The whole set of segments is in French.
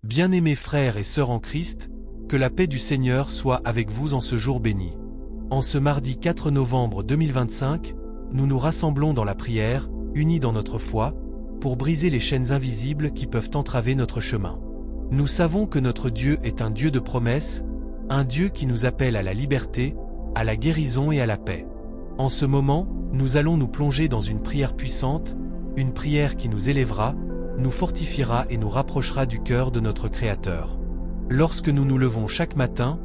Bien-aimés frères et sœurs en Christ, que la paix du Seigneur soit avec vous en ce jour béni. En ce mardi 4 novembre 2025, nous nous rassemblons dans la prière, unis dans notre foi, pour briser les chaînes invisibles qui peuvent entraver notre chemin. Nous savons que notre Dieu est un Dieu de promesses, un Dieu qui nous appelle à la liberté, à la guérison et à la paix. En ce moment, nous allons nous plonger dans une prière puissante, une prière qui nous élèvera, nous fortifiera et nous rapprochera du cœur de notre Créateur. Lorsque nous nous levons chaque matin,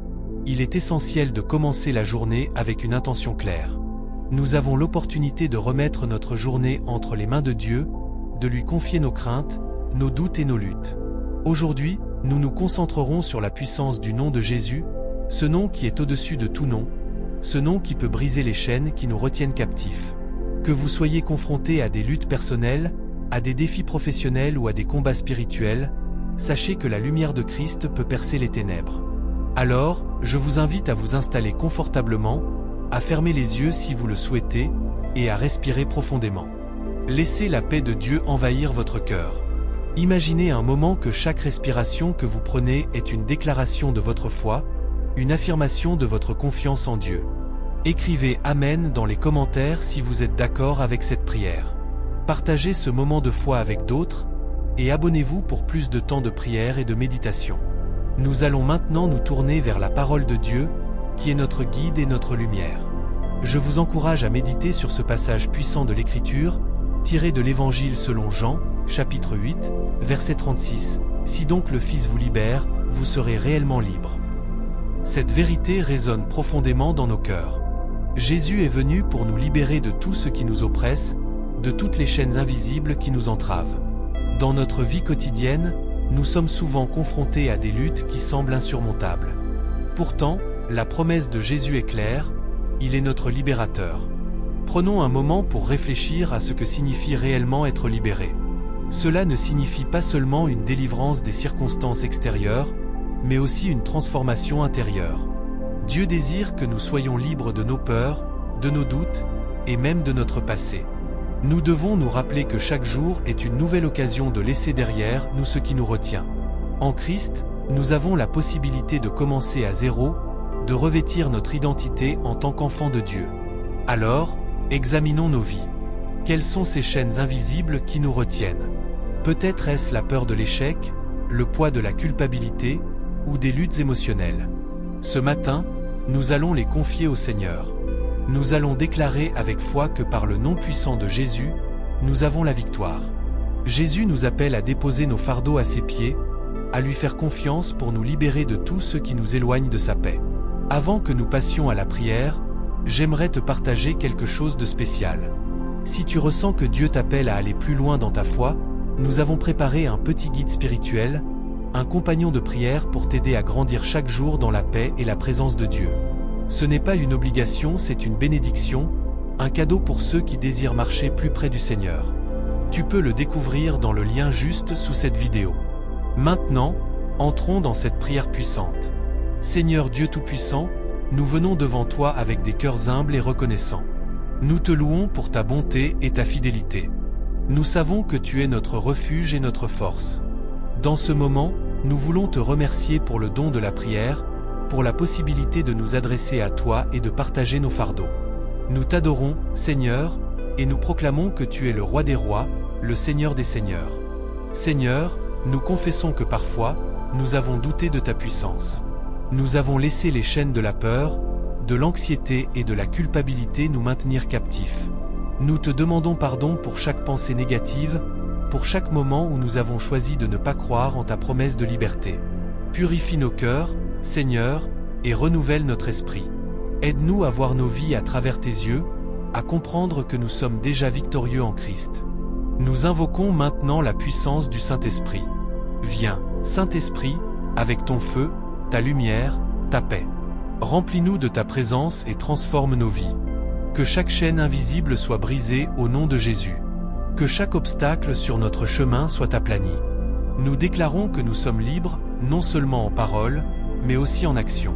il est essentiel de commencer la journée avec une intention claire. Nous avons l'opportunité de remettre notre journée entre les mains de Dieu, de lui confier nos craintes, nos doutes et nos luttes. Aujourd'hui, nous nous concentrerons sur la puissance du nom de Jésus, ce nom qui est au-dessus de tout nom, ce nom qui peut briser les chaînes qui nous retiennent captifs. Que vous soyez confrontés à des luttes personnelles, à des défis professionnels ou à des combats spirituels, sachez que la lumière de Christ peut percer les ténèbres. Alors, je vous invite à vous installer confortablement, à fermer les yeux si vous le souhaitez, et à respirer profondément. Laissez la paix de Dieu envahir votre cœur. Imaginez un moment que chaque respiration que vous prenez est une déclaration de votre foi, une affirmation de votre confiance en Dieu. Écrivez Amen dans les commentaires si vous êtes d'accord avec cette prière. Partagez ce moment de foi avec d'autres, et abonnez-vous pour plus de temps de prière et de méditation. Nous allons maintenant nous tourner vers la parole de Dieu, qui est notre guide et notre lumière. Je vous encourage à méditer sur ce passage puissant de l'Écriture, tiré de l'Évangile selon Jean, chapitre 8, verset 36. « Si donc le Fils vous libère, vous serez réellement libre. » Cette vérité résonne profondément dans nos cœurs. Jésus est venu pour nous libérer de tout ce qui nous oppresse, de toutes les chaînes invisibles qui nous entravent. Dans notre vie quotidienne, nous sommes souvent confrontés à des luttes qui semblent insurmontables. Pourtant, la promesse de Jésus est claire, il est notre libérateur. Prenons un moment pour réfléchir à ce que signifie réellement être libéré. Cela ne signifie pas seulement une délivrance des circonstances extérieures, mais aussi une transformation intérieure. Dieu désire que nous soyons libres de nos peurs, de nos doutes, et même de notre passé. Nous devons nous rappeler que chaque jour est une nouvelle occasion de laisser derrière nous ce qui nous retient. En Christ, nous avons la possibilité de commencer à zéro, de revêtir notre identité en tant qu'enfant de Dieu. Alors, examinons nos vies. Quelles sont ces chaînes invisibles qui nous retiennent? Peut-être est-ce la peur de l'échec, le poids de la culpabilité, ou des luttes émotionnelles. Ce matin, nous allons les confier au Seigneur. Nous allons déclarer avec foi que par le nom puissant de Jésus, nous avons la victoire. Jésus nous appelle à déposer nos fardeaux à ses pieds, à lui faire confiance pour nous libérer de tout ce qui nous éloigne de sa paix. Avant que nous passions à la prière, j'aimerais te partager quelque chose de spécial. Si tu ressens que Dieu t'appelle à aller plus loin dans ta foi, nous avons préparé un petit guide spirituel, un compagnon de prière pour t'aider à grandir chaque jour dans la paix et la présence de Dieu. Ce n'est pas une obligation, c'est une bénédiction, un cadeau pour ceux qui désirent marcher plus près du Seigneur. Tu peux le découvrir dans le lien juste sous cette vidéo. Maintenant, entrons dans cette prière puissante. Seigneur Dieu Tout-Puissant, nous venons devant toi avec des cœurs humbles et reconnaissants. Nous te louons pour ta bonté et ta fidélité. Nous savons que tu es notre refuge et notre force. Dans ce moment, nous voulons te remercier pour le don de la prière, pour la possibilité de nous adresser à toi et de partager nos fardeaux. Nous t'adorons, Seigneur, et nous proclamons que tu es le Roi des rois, le Seigneur des seigneurs. Seigneur, nous confessons que parfois, nous avons douté de ta puissance. Nous avons laissé les chaînes de la peur, de l'anxiété et de la culpabilité nous maintenir captifs. Nous te demandons pardon pour chaque pensée négative, pour chaque moment où nous avons choisi de ne pas croire en ta promesse de liberté. Purifie nos cœurs, Seigneur, et renouvelle notre esprit. Aide-nous à voir nos vies à travers tes yeux, à comprendre que nous sommes déjà victorieux en Christ. Nous invoquons maintenant la puissance du Saint-Esprit. Viens, Saint-Esprit, avec ton feu, ta lumière, ta paix. Remplis-nous de ta présence et transforme nos vies. Que chaque chaîne invisible soit brisée au nom de Jésus. Que chaque obstacle sur notre chemin soit aplani. Nous déclarons que nous sommes libres, non seulement en parole, mais aussi en action.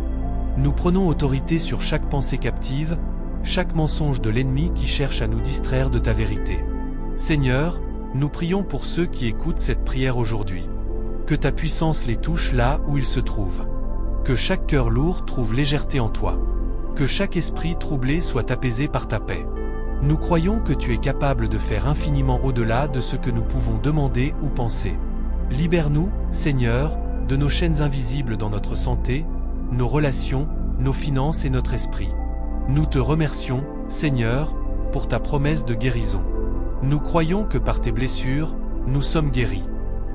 Nous prenons autorité sur chaque pensée captive, chaque mensonge de l'ennemi qui cherche à nous distraire de ta vérité. Seigneur, nous prions pour ceux qui écoutent cette prière aujourd'hui. Que ta puissance les touche là où ils se trouvent. Que chaque cœur lourd trouve légèreté en toi. Que chaque esprit troublé soit apaisé par ta paix. Nous croyons que tu es capable de faire infiniment au-delà de ce que nous pouvons demander ou penser. Libère-nous, Seigneur, de nos chaînes invisibles dans notre santé, nos relations, nos finances et notre esprit. Nous te remercions, Seigneur, pour ta promesse de guérison. Nous croyons que par tes blessures, nous sommes guéris.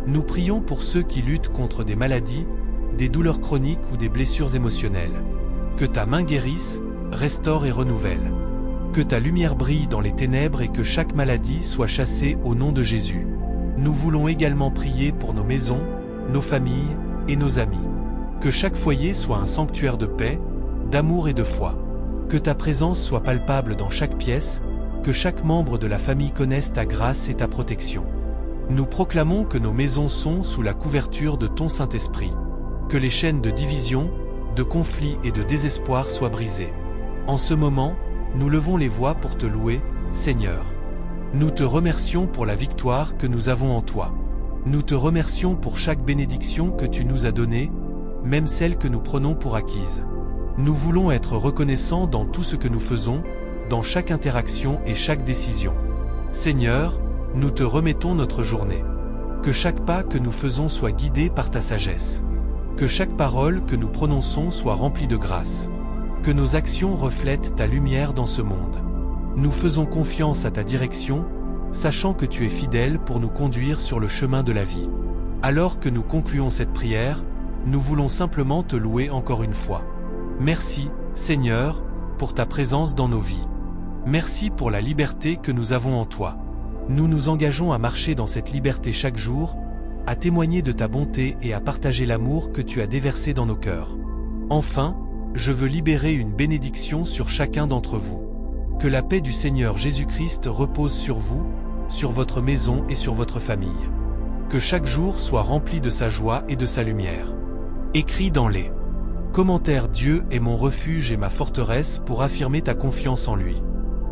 Nous prions pour ceux qui luttent contre des maladies, des douleurs chroniques ou des blessures émotionnelles. Que ta main guérisse, restaure et renouvelle. Que ta lumière brille dans les ténèbres et que chaque maladie soit chassée au nom de Jésus. Nous voulons également prier pour nos maisons, nos familles et nos amis. Que chaque foyer soit un sanctuaire de paix, d'amour et de foi. Que ta présence soit palpable dans chaque pièce, que chaque membre de la famille connaisse ta grâce et ta protection. Nous proclamons que nos maisons sont sous la couverture de ton Saint-Esprit. Que les chaînes de division, de conflit et de désespoir soient brisées. En ce moment, nous levons les voix pour te louer, Seigneur. Nous te remercions pour la victoire que nous avons en toi. Nous te remercions pour chaque bénédiction que tu nous as donnée, même celle que nous prenons pour acquise. Nous voulons être reconnaissants dans tout ce que nous faisons, dans chaque interaction et chaque décision. Seigneur, nous te remettons notre journée. Que chaque pas que nous faisons soit guidé par ta sagesse. Que chaque parole que nous prononçons soit remplie de grâce. Que nos actions reflètent ta lumière dans ce monde. Nous faisons confiance à ta direction, sachant que tu es fidèle pour nous conduire sur le chemin de la vie. Alors que nous concluons cette prière, nous voulons simplement te louer encore une fois. Merci, Seigneur, pour ta présence dans nos vies. Merci pour la liberté que nous avons en toi. Nous nous engageons à marcher dans cette liberté chaque jour, à témoigner de ta bonté et à partager l'amour que tu as déversé dans nos cœurs. Enfin, je veux libérer une bénédiction sur chacun d'entre vous. Que la paix du Seigneur Jésus-Christ repose sur vous, sur votre maison et sur votre famille. Que chaque jour soit rempli de sa joie et de sa lumière. Écris dans les commentaires: Dieu est mon refuge et ma forteresse pour affirmer ta confiance en lui.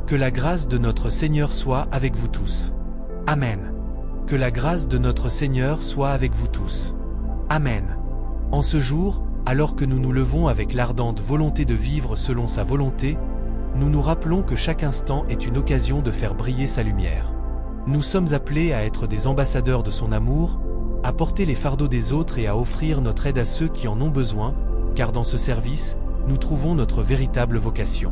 Que la grâce de notre Seigneur soit avec vous tous. Amen. Que la grâce de notre Seigneur soit avec vous tous. Amen. En ce jour, alors que nous nous levons avec l'ardente volonté de vivre selon sa volonté, nous nous rappelons que chaque instant est une occasion de faire briller sa lumière. Nous sommes appelés à être des ambassadeurs de son amour, à porter les fardeaux des autres et à offrir notre aide à ceux qui en ont besoin, car dans ce service, nous trouvons notre véritable vocation.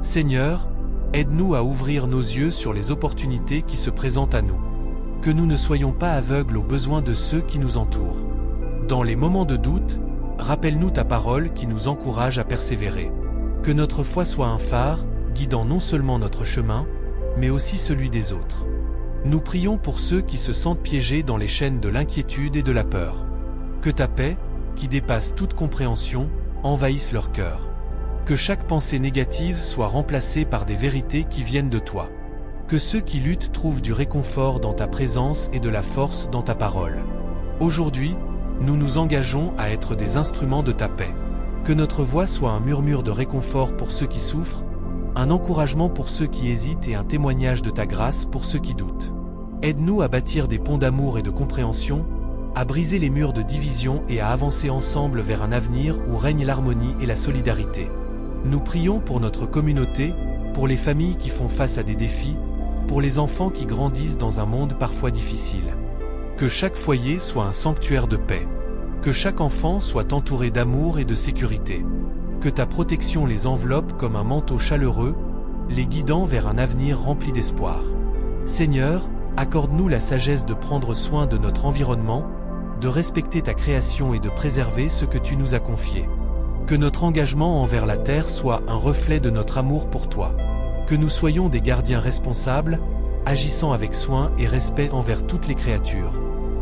Seigneur, aide-nous à ouvrir nos yeux sur les opportunités qui se présentent à nous. Que nous ne soyons pas aveugles aux besoins de ceux qui nous entourent. Dans les moments de doute, rappelle-nous ta parole qui nous encourage à persévérer. Que notre foi soit un phare, guidant non seulement notre chemin, mais aussi celui des autres. Nous prions pour ceux qui se sentent piégés dans les chaînes de l'inquiétude et de la peur. Que ta paix, qui dépasse toute compréhension, envahisse leur cœur. Que chaque pensée négative soit remplacée par des vérités qui viennent de toi. Que ceux qui luttent trouvent du réconfort dans ta présence et de la force dans ta parole. Aujourd'hui, nous nous engageons à être des instruments de ta paix. Que notre voix soit un murmure de réconfort pour ceux qui souffrent, un encouragement pour ceux qui hésitent et un témoignage de ta grâce pour ceux qui doutent. Aide-nous à bâtir des ponts d'amour et de compréhension, à briser les murs de division et à avancer ensemble vers un avenir où règne l'harmonie et la solidarité. Nous prions pour notre communauté, pour les familles qui font face à des défis, pour les enfants qui grandissent dans un monde parfois difficile. Que chaque foyer soit un sanctuaire de paix. Que chaque enfant soit entouré d'amour et de sécurité. Que ta protection les enveloppe comme un manteau chaleureux, les guidant vers un avenir rempli d'espoir. Seigneur, accorde-nous la sagesse de prendre soin de notre environnement, de respecter ta création et de préserver ce que tu nous as confié. Que notre engagement envers la terre soit un reflet de notre amour pour toi. Que nous soyons des gardiens responsables, agissant avec soin et respect envers toutes les créatures.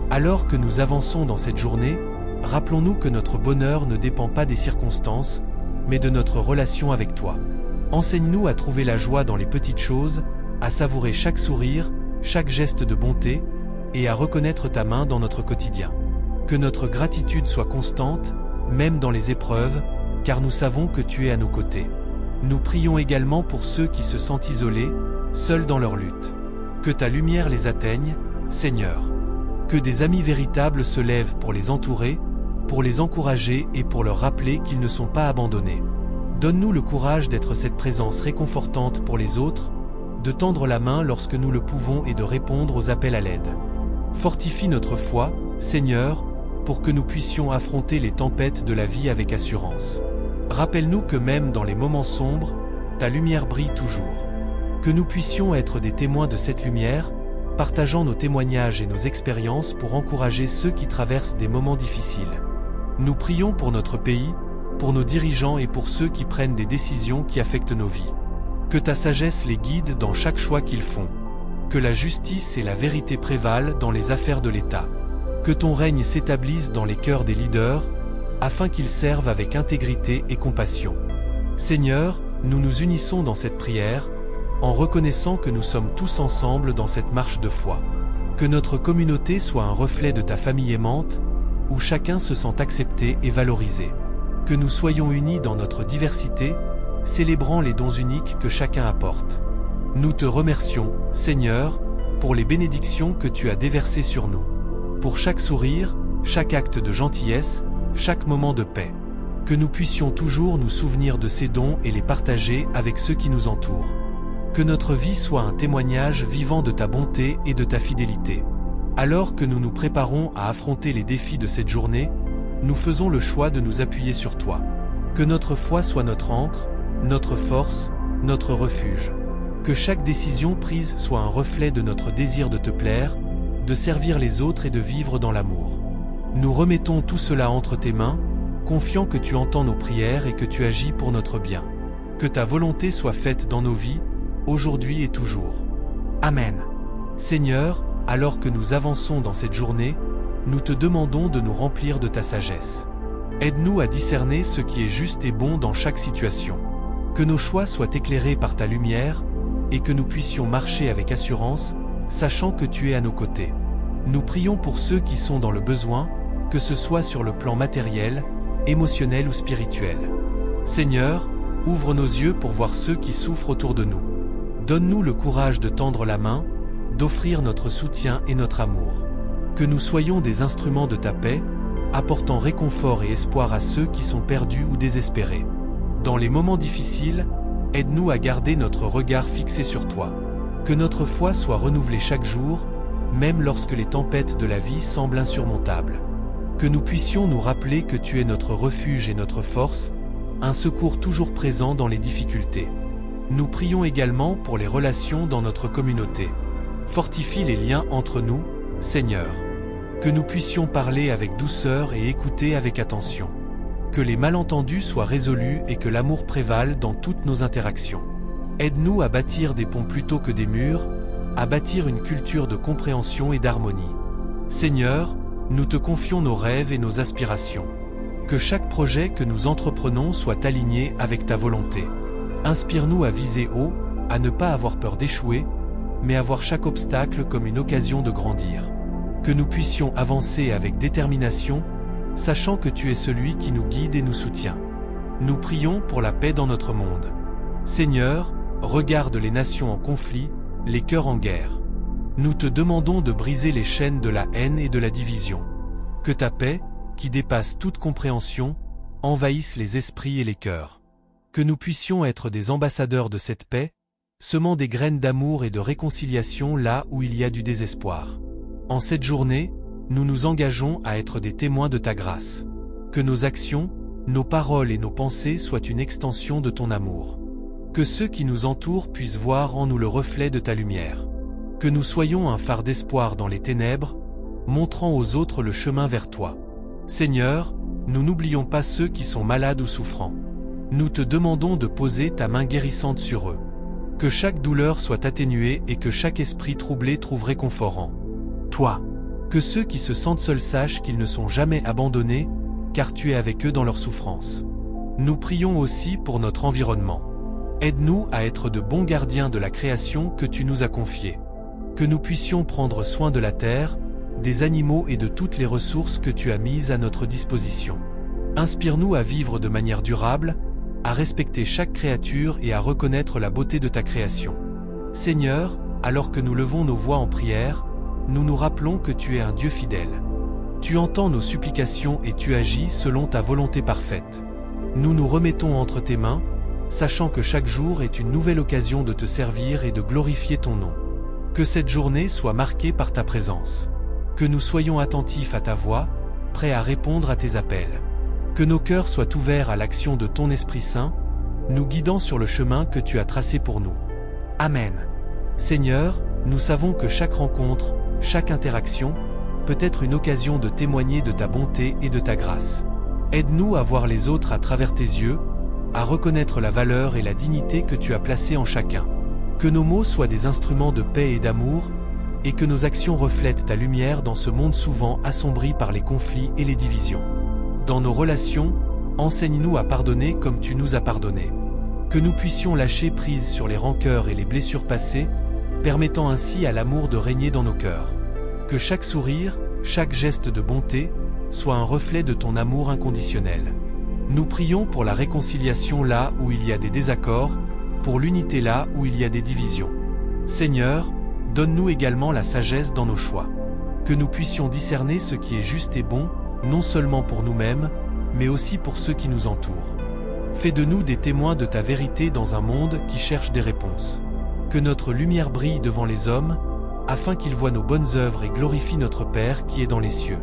Alors que nous avançons dans cette journée, rappelons-nous que notre bonheur ne dépend pas des circonstances, mais de notre relation avec toi. Enseigne-nous à trouver la joie dans les petites choses, à savourer chaque sourire, chaque geste de bonté, et à reconnaître ta main dans notre quotidien. Que notre gratitude soit constante, même dans les épreuves, car nous savons que tu es à nos côtés. Nous prions également pour ceux qui se sentent isolés, seuls dans leur lutte. Que ta lumière les atteigne, Seigneur. Que des amis véritables se lèvent pour les entourer, pour les encourager et pour leur rappeler qu'ils ne sont pas abandonnés. Donne-nous le courage d'être cette présence réconfortante pour les autres, de tendre la main lorsque nous le pouvons et de répondre aux appels à l'aide. Fortifie notre foi, Seigneur, pour que nous puissions affronter les tempêtes de la vie avec assurance. Rappelle-nous que même dans les moments sombres, ta lumière brille toujours. Que nous puissions être des témoins de cette lumière, partageant nos témoignages et nos expériences pour encourager ceux qui traversent des moments difficiles. Nous prions pour notre pays, pour nos dirigeants et pour ceux qui prennent des décisions qui affectent nos vies. Que ta sagesse les guide dans chaque choix qu'ils font. Que la justice et la vérité prévalent dans les affaires de l'État. Que ton règne s'établisse dans les cœurs des leaders, afin qu'ils servent avec intégrité et compassion. Seigneur, nous nous unissons dans cette prière, en reconnaissant que nous sommes tous ensemble dans cette marche de foi. Que notre communauté soit un reflet de ta famille aimante, où chacun se sent accepté et valorisé. Que nous soyons unis dans notre diversité, célébrant les dons uniques que chacun apporte. Nous te remercions, Seigneur, pour les bénédictions que tu as déversées sur nous. Pour chaque sourire, chaque acte de gentillesse, chaque moment de paix. Que nous puissions toujours nous souvenir de ces dons et les partager avec ceux qui nous entourent. Que notre vie soit un témoignage vivant de ta bonté et de ta fidélité. Alors que nous nous préparons à affronter les défis de cette journée, nous faisons le choix de nous appuyer sur toi. Que notre foi soit notre ancre, notre force, notre refuge. Que chaque décision prise soit un reflet de notre désir de te plaire, de servir les autres et de vivre dans l'amour. Nous remettons tout cela entre tes mains, confiants que tu entends nos prières et que tu agis pour notre bien. Que ta volonté soit faite dans nos vies, aujourd'hui et toujours. Amen. Seigneur, alors que nous avançons dans cette journée, nous te demandons de nous remplir de ta sagesse. Aide-nous à discerner ce qui est juste et bon dans chaque situation. Que nos choix soient éclairés par ta lumière, et que nous puissions marcher avec assurance, sachant que tu es à nos côtés. Nous prions pour ceux qui sont dans le besoin, que ce soit sur le plan matériel, émotionnel ou spirituel. Seigneur, ouvre nos yeux pour voir ceux qui souffrent autour de nous. Donne-nous le courage de tendre la main, d'offrir notre soutien et notre amour. Que nous soyons des instruments de ta paix, apportant réconfort et espoir à ceux qui sont perdus ou désespérés. Dans les moments difficiles, aide-nous à garder notre regard fixé sur toi. Que notre foi soit renouvelée chaque jour, même lorsque les tempêtes de la vie semblent insurmontables. Que nous puissions nous rappeler que tu es notre refuge et notre force, un secours toujours présent dans les difficultés. Nous prions également pour les relations dans notre communauté. Fortifie les liens entre nous, Seigneur. Que nous puissions parler avec douceur et écouter avec attention. Que les malentendus soient résolus et que l'amour prévale dans toutes nos interactions. Aide-nous à bâtir des ponts plutôt que des murs, à bâtir une culture de compréhension et d'harmonie. Seigneur, nous te confions nos rêves et nos aspirations. Que chaque projet que nous entreprenons soit aligné avec ta volonté. Inspire-nous à viser haut, à ne pas avoir peur d'échouer, mais à voir chaque obstacle comme une occasion de grandir. Que nous puissions avancer avec détermination, sachant que tu es celui qui nous guide et nous soutient. Nous prions pour la paix dans notre monde. Seigneur, regarde les nations en conflit, les cœurs en guerre. Nous te demandons de briser les chaînes de la haine et de la division. Que ta paix, qui dépasse toute compréhension, envahisse les esprits et les cœurs. Que nous puissions être des ambassadeurs de cette paix, semant des graines d'amour et de réconciliation là où il y a du désespoir. En cette journée, nous nous engageons à être des témoins de ta grâce. Que nos actions, nos paroles et nos pensées soient une extension de ton amour. Que ceux qui nous entourent puissent voir en nous le reflet de ta lumière. Que nous soyons un phare d'espoir dans les ténèbres, montrant aux autres le chemin vers toi. Seigneur, nous n'oublions pas ceux qui sont malades ou souffrants. Nous te demandons de poser ta main guérissante sur eux. Que chaque douleur soit atténuée et que chaque esprit troublé trouve réconfort en toi. Que ceux qui se sentent seuls sachent qu'ils ne sont jamais abandonnés, car tu es avec eux dans leur souffrance. Nous prions aussi pour notre environnement. Aide-nous à être de bons gardiens de la création que tu nous as confiée. Que nous puissions prendre soin de la terre, des animaux et de toutes les ressources que tu as mises à notre disposition. Inspire-nous à vivre de manière durable, à respecter chaque créature et à reconnaître la beauté de ta création. Seigneur, alors que nous levons nos voix en prière, nous nous rappelons que tu es un Dieu fidèle. Tu entends nos supplications et tu agis selon ta volonté parfaite. Nous nous remettons entre tes mains, sachant que chaque jour est une nouvelle occasion de te servir et de glorifier ton nom. Que cette journée soit marquée par ta présence. Que nous soyons attentifs à ta voix, prêts à répondre à tes appels. Que nos cœurs soient ouverts à l'action de ton Esprit Saint, nous guidant sur le chemin que tu as tracé pour nous. Amen. Seigneur, nous savons que chaque rencontre, chaque interaction, peut être une occasion de témoigner de ta bonté et de ta grâce. Aide-nous à voir les autres à travers tes yeux, à reconnaître la valeur et la dignité que tu as placées en chacun. Que nos mots soient des instruments de paix et d'amour, et que nos actions reflètent ta lumière dans ce monde souvent assombri par les conflits et les divisions. Dans nos relations, enseigne-nous à pardonner comme tu nous as pardonné. Que nous puissions lâcher prise sur les rancœurs et les blessures passées, permettant ainsi à l'amour de régner dans nos cœurs. Que chaque sourire, chaque geste de bonté, soit un reflet de ton amour inconditionnel. Nous prions pour la réconciliation là où il y a des désaccords, pour l'unité là où il y a des divisions. Seigneur, donne-nous également la sagesse dans nos choix. Que nous puissions discerner ce qui est juste et bon, non seulement pour nous-mêmes, mais aussi pour ceux qui nous entourent. Fais de nous des témoins de ta vérité dans un monde qui cherche des réponses. Que notre lumière brille devant les hommes, afin qu'ils voient nos bonnes œuvres et glorifient notre Père qui est dans les cieux.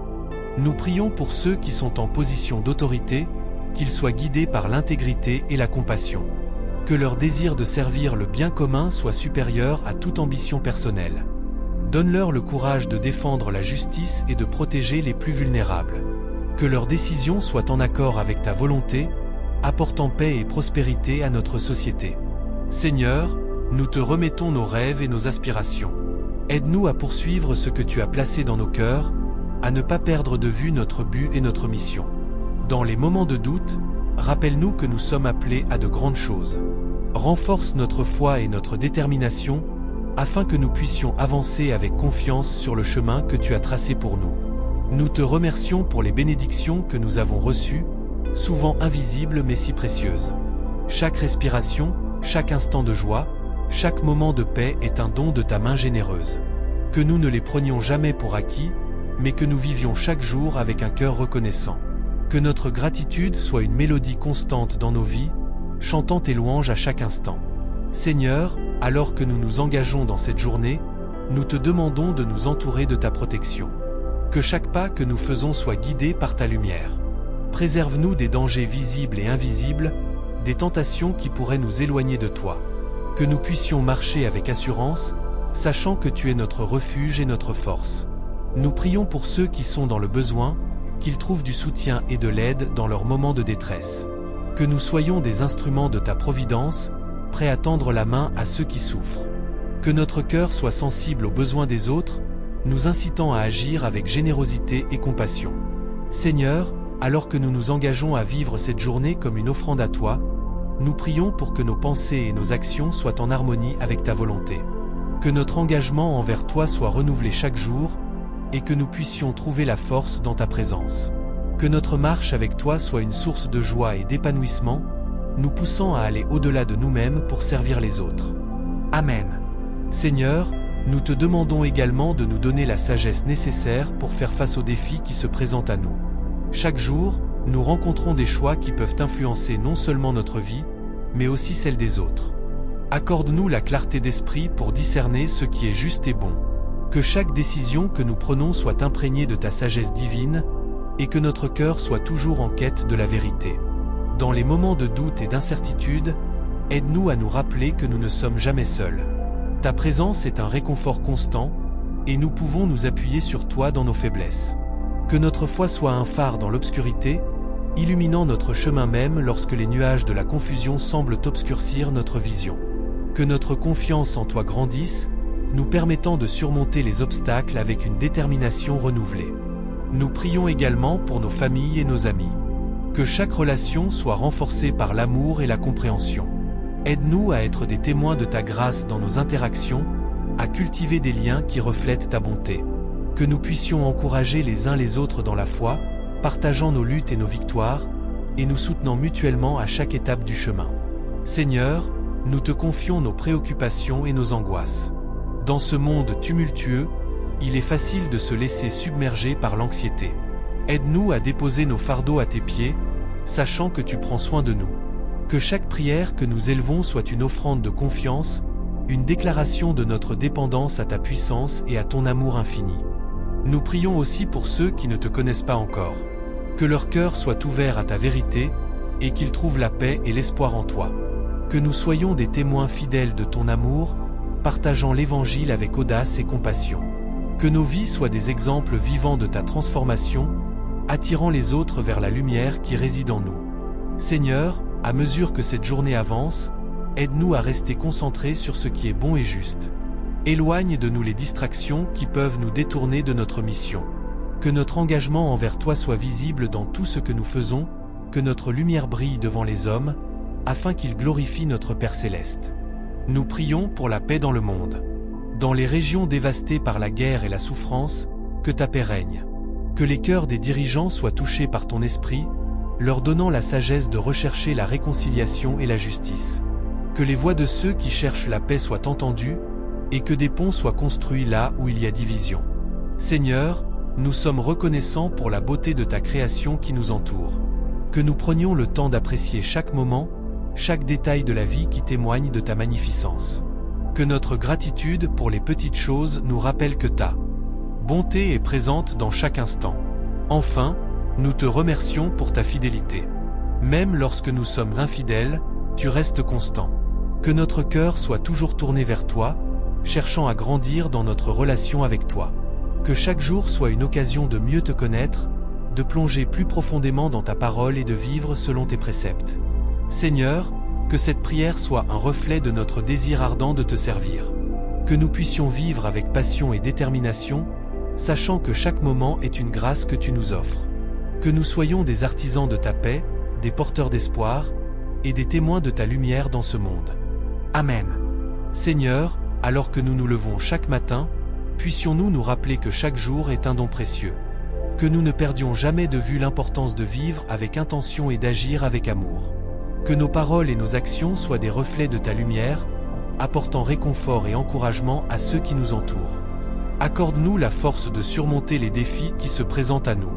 Nous prions pour ceux qui sont en position d'autorité, qu'ils soient guidés par l'intégrité et la compassion. Que leur désir de servir le bien commun soit supérieur à toute ambition personnelle. Donne-leur le courage de défendre la justice et de protéger les plus vulnérables. Que leurs décisions soient en accord avec ta volonté, apportant paix et prospérité à notre société. Seigneur, nous te remettons nos rêves et nos aspirations. Aide-nous à poursuivre ce que tu as placé dans nos cœurs, à ne pas perdre de vue notre but et notre mission. Dans les moments de doute, rappelle-nous que nous sommes appelés à de grandes choses. Renforce notre foi et notre détermination, afin que nous puissions avancer avec confiance sur le chemin que tu as tracé pour nous. Nous te remercions pour les bénédictions que nous avons reçues, souvent invisibles mais si précieuses. Chaque respiration, chaque instant de joie, chaque moment de paix est un don de ta main généreuse. Que nous ne les prenions jamais pour acquis, mais que nous vivions chaque jour avec un cœur reconnaissant. Que notre gratitude soit une mélodie constante dans nos vies, chantant tes louanges à chaque instant. Seigneur, alors que nous nous engageons dans cette journée, nous te demandons de nous entourer de ta protection. Que chaque pas que nous faisons soit guidé par ta lumière. Préserve-nous des dangers visibles et invisibles, des tentations qui pourraient nous éloigner de toi. Que nous puissions marcher avec assurance, sachant que tu es notre refuge et notre force. Nous prions pour ceux qui sont dans le besoin, qu'ils trouvent du soutien et de l'aide dans leurs moments de détresse. Que nous soyons des instruments de ta providence, prêts à tendre la main à ceux qui souffrent. Que notre cœur soit sensible aux besoins des autres, nous incitant à agir avec générosité et compassion. Seigneur, alors que nous nous engageons à vivre cette journée comme une offrande à toi, nous prions pour que nos pensées et nos actions soient en harmonie avec ta volonté. Que notre engagement envers toi soit renouvelé chaque jour, et que nous puissions trouver la force dans ta présence. Que notre marche avec toi soit une source de joie et d'épanouissement, nous poussant à aller au-delà de nous-mêmes pour servir les autres. Amen. Seigneur, nous te demandons également de nous donner la sagesse nécessaire pour faire face aux défis qui se présentent à nous. Chaque jour, nous rencontrons des choix qui peuvent influencer non seulement notre vie, mais aussi celle des autres. Accorde-nous la clarté d'esprit pour discerner ce qui est juste et bon. Que chaque décision que nous prenons soit imprégnée de ta sagesse divine, et que notre cœur soit toujours en quête de la vérité. Dans les moments de doute et d'incertitude, aide-nous à nous rappeler que nous ne sommes jamais seuls. Ta présence est un réconfort constant, et nous pouvons nous appuyer sur toi dans nos faiblesses. Que notre foi soit un phare dans l'obscurité, illuminant notre chemin même lorsque les nuages de la confusion semblent obscurcir notre vision. Que notre confiance en toi grandisse, nous permettant de surmonter les obstacles avec une détermination renouvelée. Nous prions également pour nos familles et nos amis. Que chaque relation soit renforcée par l'amour et la compréhension. Aide-nous à être des témoins de ta grâce dans nos interactions, à cultiver des liens qui reflètent ta bonté. Que nous puissions encourager les uns les autres dans la foi, partageant nos luttes et nos victoires, et nous soutenant mutuellement à chaque étape du chemin. Seigneur, nous te confions nos préoccupations et nos angoisses. Dans ce monde tumultueux, il est facile de se laisser submerger par l'anxiété. Aide-nous à déposer nos fardeaux à tes pieds, sachant que tu prends soin de nous. Que chaque prière que nous élevons soit une offrande de confiance, une déclaration de notre dépendance à ta puissance et à ton amour infini. Nous prions aussi pour ceux qui ne te connaissent pas encore. Que leur cœur soit ouvert à ta vérité, et qu'ils trouvent la paix et l'espoir en toi. Que nous soyons des témoins fidèles de ton amour, partageant l'Évangile avec audace et compassion. Que nos vies soient des exemples vivants de ta transformation, attirant les autres vers la lumière qui réside en nous. Seigneur, à mesure que cette journée avance, aide-nous à rester concentrés sur ce qui est bon et juste. Éloigne de nous les distractions qui peuvent nous détourner de notre mission. Que notre engagement envers toi soit visible dans tout ce que nous faisons, que notre lumière brille devant les hommes, afin qu'ils glorifient notre Père Céleste. Nous prions pour la paix dans le monde. Dans les régions dévastées par la guerre et la souffrance, que ta paix règne. Que les cœurs des dirigeants soient touchés par ton esprit, leur donnant la sagesse de rechercher la réconciliation et la justice. Que les voix de ceux qui cherchent la paix soient entendues, et que des ponts soient construits là où il y a division. Seigneur, nous sommes reconnaissants pour la beauté de ta création qui nous entoure. Que nous prenions le temps d'apprécier chaque moment, chaque détail de la vie qui témoigne de ta magnificence. Que notre gratitude pour les petites choses nous rappelle que ta bonté est présente dans chaque instant. Enfin, nous te remercions pour ta fidélité. Même lorsque nous sommes infidèles, tu restes constant. Que notre cœur soit toujours tourné vers toi, cherchant à grandir dans notre relation avec toi. Que chaque jour soit une occasion de mieux te connaître, de plonger plus profondément dans ta parole et de vivre selon tes préceptes. Seigneur, que cette prière soit un reflet de notre désir ardent de te servir. Que nous puissions vivre avec passion et détermination, sachant que chaque moment est une grâce que tu nous offres. Que nous soyons des artisans de ta paix, des porteurs d'espoir, et des témoins de ta lumière dans ce monde. Amen. Seigneur, alors que nous nous levons chaque matin, puissions-nous nous rappeler que chaque jour est un don précieux. Que nous ne perdions jamais de vue l'importance de vivre avec intention et d'agir avec amour. Que nos paroles et nos actions soient des reflets de ta lumière, apportant réconfort et encouragement à ceux qui nous entourent. Accorde-nous la force de surmonter les défis qui se présentent à nous.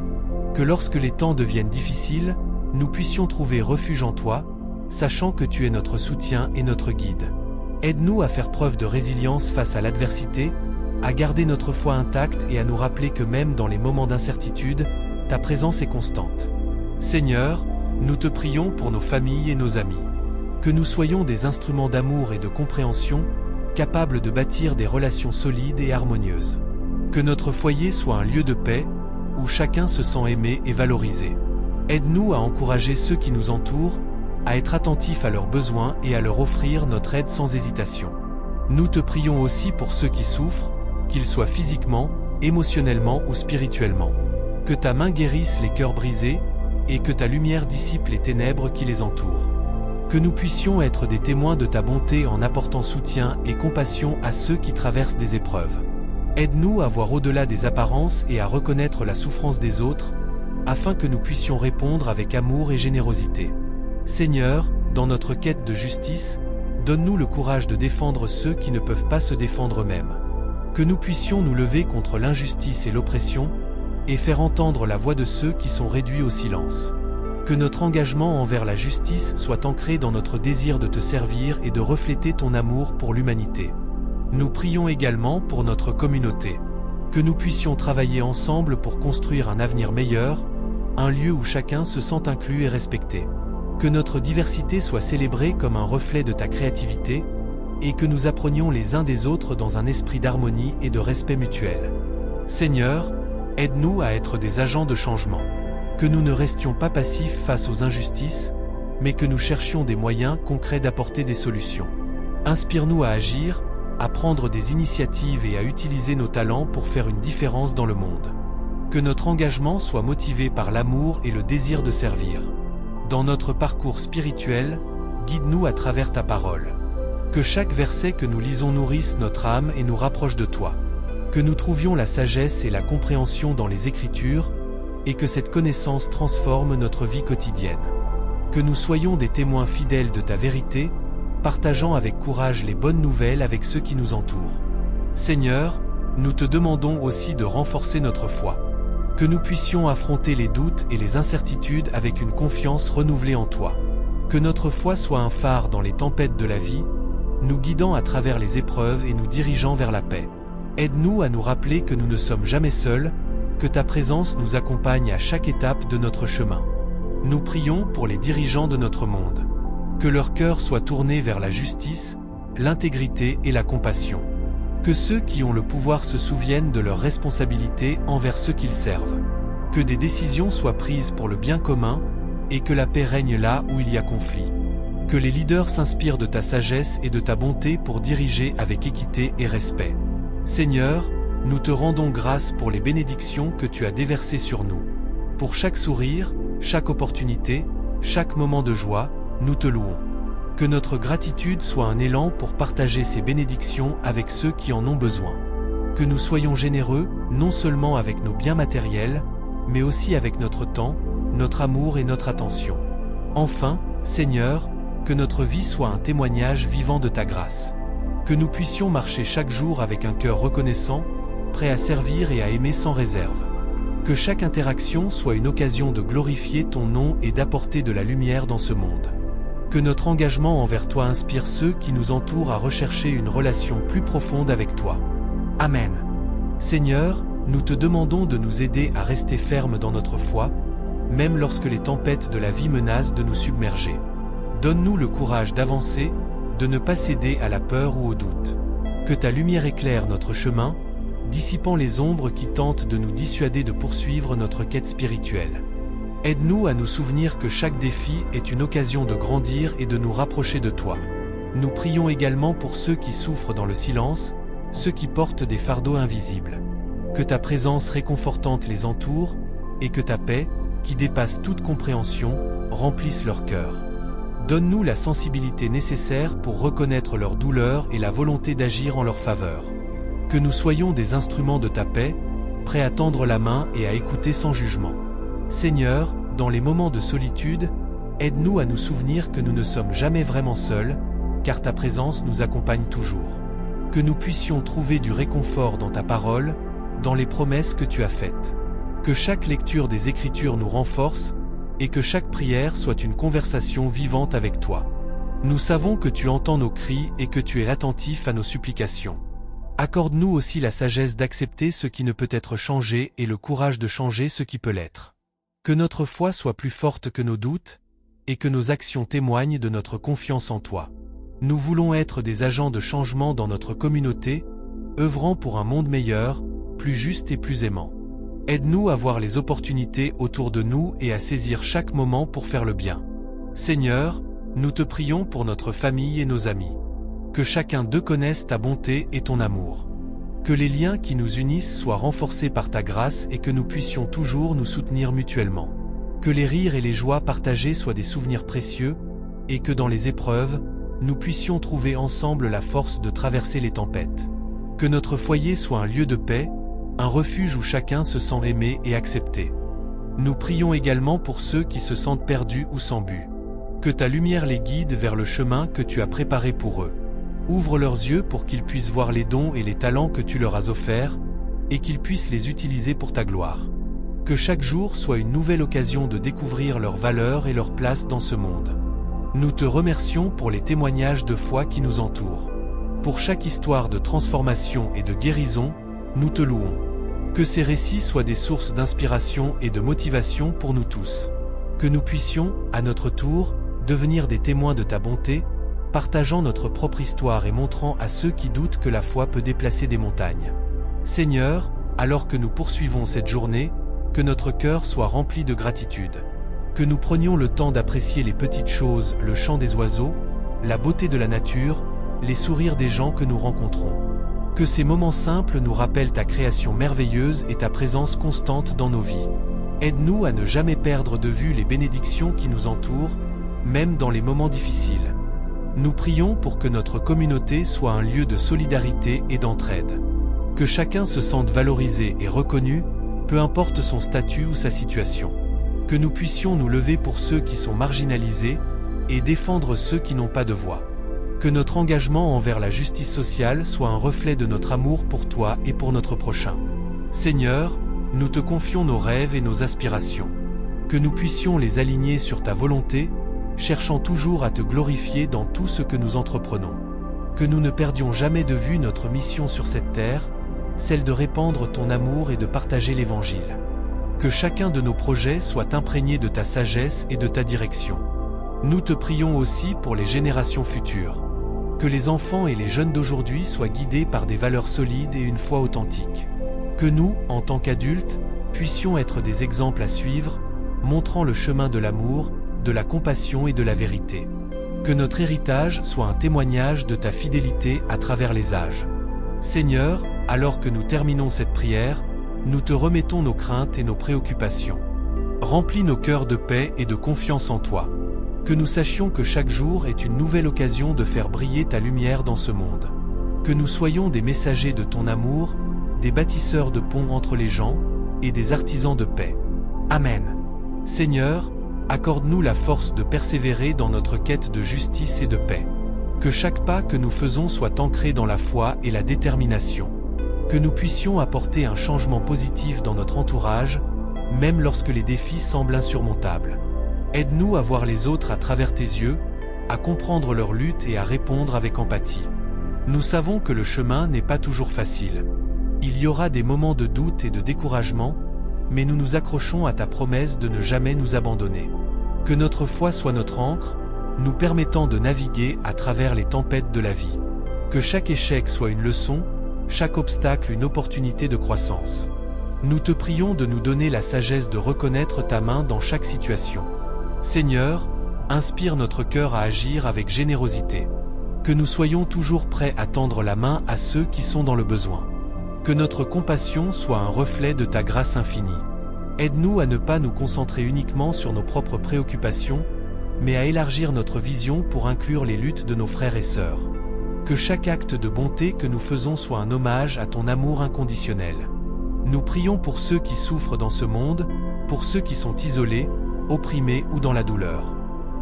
Que lorsque les temps deviennent difficiles, nous puissions trouver refuge en toi, sachant que tu es notre soutien et notre guide. Aide-nous à faire preuve de résilience face à l'adversité, à garder notre foi intacte et à nous rappeler que même dans les moments d'incertitude, ta présence est constante. Seigneur, nous te prions pour nos familles et nos amis. Que nous soyons des instruments d'amour et de compréhension, capables de bâtir des relations solides et harmonieuses. Que notre foyer soit un lieu de paix, où chacun se sent aimé et valorisé. Aide-nous à encourager ceux qui nous entourent, à être attentifs à leurs besoins et à leur offrir notre aide sans hésitation. Nous te prions aussi pour ceux qui souffrent, qu'ils soient physiquement, émotionnellement ou spirituellement. Que ta main guérisse les cœurs brisés, et que ta lumière dissipe les ténèbres qui les entourent. Que nous puissions être des témoins de ta bonté en apportant soutien et compassion à ceux qui traversent des épreuves. Aide-nous à voir au-delà des apparences et à reconnaître la souffrance des autres, afin que nous puissions répondre avec amour et générosité. Seigneur, dans notre quête de justice, donne-nous le courage de défendre ceux qui ne peuvent pas se défendre eux-mêmes. Que nous puissions nous lever contre l'injustice et l'oppression, et faire entendre la voix de ceux qui sont réduits au silence. Que notre engagement envers la justice soit ancré dans notre désir de te servir et de refléter ton amour pour l'humanité. Nous prions également pour notre communauté. Que nous puissions travailler ensemble pour construire un avenir meilleur, un lieu où chacun se sent inclus et respecté. Que notre diversité soit célébrée comme un reflet de ta créativité, et que nous apprenions les uns des autres dans un esprit d'harmonie et de respect mutuel. Seigneur, aide-nous à être des agents de changement. Que nous ne restions pas passifs face aux injustices, mais que nous cherchions des moyens concrets d'apporter des solutions. Inspire-nous à agir, à prendre des initiatives et à utiliser nos talents pour faire une différence dans le monde. Que notre engagement soit motivé par l'amour et le désir de servir. Dans notre parcours spirituel, guide-nous à travers ta parole. Que chaque verset que nous lisons nourrisse notre âme et nous rapproche de toi. Que nous trouvions la sagesse et la compréhension dans les Écritures, et que cette connaissance transforme notre vie quotidienne. Que nous soyons des témoins fidèles de ta vérité, partageant avec courage les bonnes nouvelles avec ceux qui nous entourent. Seigneur, nous te demandons aussi de renforcer notre foi. Que nous puissions affronter les doutes et les incertitudes avec une confiance renouvelée en toi. Que notre foi soit un phare dans les tempêtes de la vie, nous guidant à travers les épreuves et nous dirigeant vers la paix. Aide-nous à nous rappeler que nous ne sommes jamais seuls, que ta présence nous accompagne à chaque étape de notre chemin. Nous prions pour les dirigeants de notre monde. Que leur cœur soit tourné vers la justice, l'intégrité et la compassion. Que ceux qui ont le pouvoir se souviennent de leurs responsabilités envers ceux qu'ils servent. Que des décisions soient prises pour le bien commun, et que la paix règne là où il y a conflit. Que les leaders s'inspirent de ta sagesse et de ta bonté pour diriger avec équité et respect. Seigneur, nous te rendons grâce pour les bénédictions que tu as déversées sur nous. Pour chaque sourire, chaque opportunité, chaque moment de joie, nous te louons. Que notre gratitude soit un élan pour partager ces bénédictions avec ceux qui en ont besoin. Que nous soyons généreux, non seulement avec nos biens matériels, mais aussi avec notre temps, notre amour et notre attention. Enfin, Seigneur, que notre vie soit un témoignage vivant de ta grâce. Que nous puissions marcher chaque jour avec un cœur reconnaissant, prêt à servir et à aimer sans réserve. Que chaque interaction soit une occasion de glorifier ton nom et d'apporter de la lumière dans ce monde. Que notre engagement envers toi inspire ceux qui nous entourent à rechercher une relation plus profonde avec toi. Amen. Seigneur, nous te demandons de nous aider à rester fermes dans notre foi, même lorsque les tempêtes de la vie menacent de nous submerger. Donne-nous le courage d'avancer, de ne pas céder à la peur ou au doute. Que ta lumière éclaire notre chemin, dissipant les ombres qui tentent de nous dissuader de poursuivre notre quête spirituelle. Aide-nous à nous souvenir que chaque défi est une occasion de grandir et de nous rapprocher de toi. Nous prions également pour ceux qui souffrent dans le silence, ceux qui portent des fardeaux invisibles. Que ta présence réconfortante les entoure, et que ta paix, qui dépasse toute compréhension, remplisse leur cœur. Donne-nous la sensibilité nécessaire pour reconnaître leur douleur et la volonté d'agir en leur faveur. Que nous soyons des instruments de ta paix, prêts à tendre la main et à écouter sans jugement. Seigneur, dans les moments de solitude, aide-nous à nous souvenir que nous ne sommes jamais vraiment seuls, car ta présence nous accompagne toujours. Que nous puissions trouver du réconfort dans ta parole, dans les promesses que tu as faites. Que chaque lecture des Écritures nous renforce, et que chaque prière soit une conversation vivante avec toi. Nous savons que tu entends nos cris et que tu es attentif à nos supplications. Accorde-nous aussi la sagesse d'accepter ce qui ne peut être changé et le courage de changer ce qui peut l'être. Que notre foi soit plus forte que nos doutes, et que nos actions témoignent de notre confiance en toi. Nous voulons être des agents de changement dans notre communauté, œuvrant pour un monde meilleur, plus juste et plus aimant. Aide-nous à voir les opportunités autour de nous et à saisir chaque moment pour faire le bien. Seigneur, nous te prions pour notre famille et nos amis. Que chacun d'eux connaisse ta bonté et ton amour. Que les liens qui nous unissent soient renforcés par ta grâce et que nous puissions toujours nous soutenir mutuellement. Que les rires et les joies partagées soient des souvenirs précieux, et que dans les épreuves, nous puissions trouver ensemble la force de traverser les tempêtes. Que notre foyer soit un lieu de paix, un refuge où chacun se sent aimé et accepté. Nous prions également pour ceux qui se sentent perdus ou sans but. Que ta lumière les guide vers le chemin que tu as préparé pour eux. Ouvre leurs yeux pour qu'ils puissent voir les dons et les talents que tu leur as offerts, et qu'ils puissent les utiliser pour ta gloire. Que chaque jour soit une nouvelle occasion de découvrir leur valeur et leur place dans ce monde. Nous te remercions pour les témoignages de foi qui nous entourent. Pour chaque histoire de transformation et de guérison, nous te louons. Que ces récits soient des sources d'inspiration et de motivation pour nous tous. Que nous puissions, à notre tour, devenir des témoins de ta bonté, partageant notre propre histoire et montrant à ceux qui doutent que la foi peut déplacer des montagnes. Seigneur, alors que nous poursuivons cette journée, que notre cœur soit rempli de gratitude. Que nous prenions le temps d'apprécier les petites choses, le chant des oiseaux, la beauté de la nature, les sourires des gens que nous rencontrons. Que ces moments simples nous rappellent ta création merveilleuse et ta présence constante dans nos vies. Aide-nous à ne jamais perdre de vue les bénédictions qui nous entourent, même dans les moments difficiles. Nous prions pour que notre communauté soit un lieu de solidarité et d'entraide. Que chacun se sente valorisé et reconnu, peu importe son statut ou sa situation. Que nous puissions nous lever pour ceux qui sont marginalisés et défendre ceux qui n'ont pas de voix. Que notre engagement envers la justice sociale soit un reflet de notre amour pour toi et pour notre prochain. Seigneur, nous te confions nos rêves et nos aspirations. Que nous puissions les aligner sur ta volonté, cherchant toujours à te glorifier dans tout ce que nous entreprenons. Que nous ne perdions jamais de vue notre mission sur cette terre, celle de répandre ton amour et de partager l'Évangile. Que chacun de nos projets soit imprégné de ta sagesse et de ta direction. Nous te prions aussi pour les générations futures. Que les enfants et les jeunes d'aujourd'hui soient guidés par des valeurs solides et une foi authentique. Que nous, en tant qu'adultes, puissions être des exemples à suivre, montrant le chemin de l'amour, de la compassion et de la vérité. Que notre héritage soit un témoignage de ta fidélité à travers les âges. Seigneur, alors que nous terminons cette prière, nous te remettons nos craintes et nos préoccupations. Remplis nos cœurs de paix et de confiance en toi. Que nous sachions que chaque jour est une nouvelle occasion de faire briller ta lumière dans ce monde. Que nous soyons des messagers de ton amour, des bâtisseurs de ponts entre les gens, et des artisans de paix. Amen. Seigneur, accorde-nous la force de persévérer dans notre quête de justice et de paix. Que chaque pas que nous faisons soit ancré dans la foi et la détermination. Que nous puissions apporter un changement positif dans notre entourage, même lorsque les défis semblent insurmontables. Aide-nous à voir les autres à travers tes yeux, à comprendre leur lutte et à répondre avec empathie. Nous savons que le chemin n'est pas toujours facile. Il y aura des moments de doute et de découragement, mais nous nous accrochons à ta promesse de ne jamais nous abandonner. Que notre foi soit notre ancre, nous permettant de naviguer à travers les tempêtes de la vie. Que chaque échec soit une leçon, chaque obstacle une opportunité de croissance. Nous te prions de nous donner la sagesse de reconnaître ta main dans chaque situation. Seigneur, inspire notre cœur à agir avec générosité. Que nous soyons toujours prêts à tendre la main à ceux qui sont dans le besoin. Que notre compassion soit un reflet de ta grâce infinie. Aide-nous à ne pas nous concentrer uniquement sur nos propres préoccupations, mais à élargir notre vision pour inclure les luttes de nos frères et sœurs. Que chaque acte de bonté que nous faisons soit un hommage à ton amour inconditionnel. Nous prions pour ceux qui souffrent dans ce monde, pour ceux qui sont isolés, opprimés ou dans la douleur.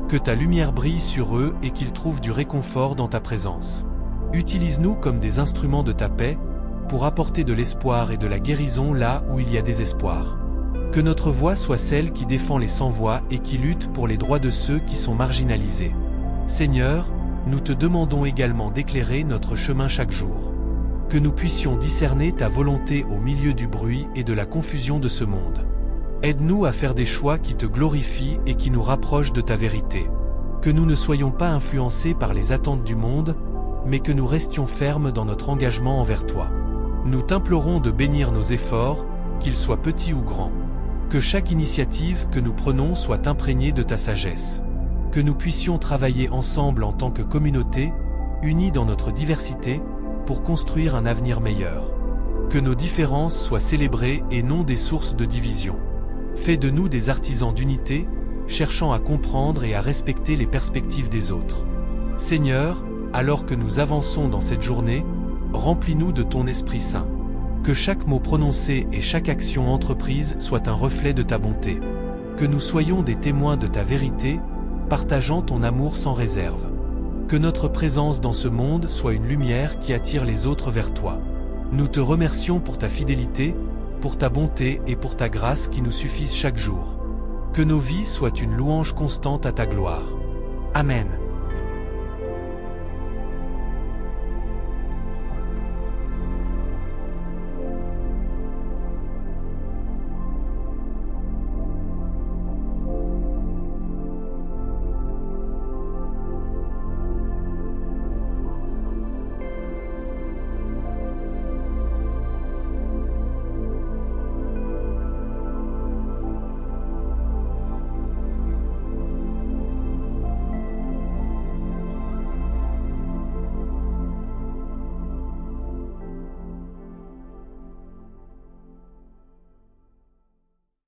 Que ta lumière brille sur eux et qu'ils trouvent du réconfort dans ta présence. Utilise-nous comme des instruments de ta paix, pour apporter de l'espoir et de la guérison là où il y a désespoir. Que notre voix soit celle qui défend les sans-voix et qui lutte pour les droits de ceux qui sont marginalisés. Seigneur, nous te demandons également d'éclairer notre chemin chaque jour. Que nous puissions discerner ta volonté au milieu du bruit et de la confusion de ce monde. Aide-nous à faire des choix qui te glorifient et qui nous rapprochent de ta vérité. Que nous ne soyons pas influencés par les attentes du monde, mais que nous restions fermes dans notre engagement envers toi. Nous t'implorons de bénir nos efforts, qu'ils soient petits ou grands. Que chaque initiative que nous prenons soit imprégnée de ta sagesse. Que nous puissions travailler ensemble en tant que communauté, unis dans notre diversité, pour construire un avenir meilleur. Que nos différences soient célébrées et non des sources de division. Fais de nous des artisans d'unité, cherchant à comprendre et à respecter les perspectives des autres. Seigneur, alors que nous avançons dans cette journée, remplis-nous de ton Esprit Saint. Que chaque mot prononcé et chaque action entreprise soit un reflet de ta bonté. Que nous soyons des témoins de ta vérité, partageant ton amour sans réserve. Que notre présence dans ce monde soit une lumière qui attire les autres vers toi. Nous te remercions pour ta fidélité, pour ta bonté et pour ta grâce qui nous suffisent chaque jour. Que nos vies soient une louange constante à ta gloire. Amen.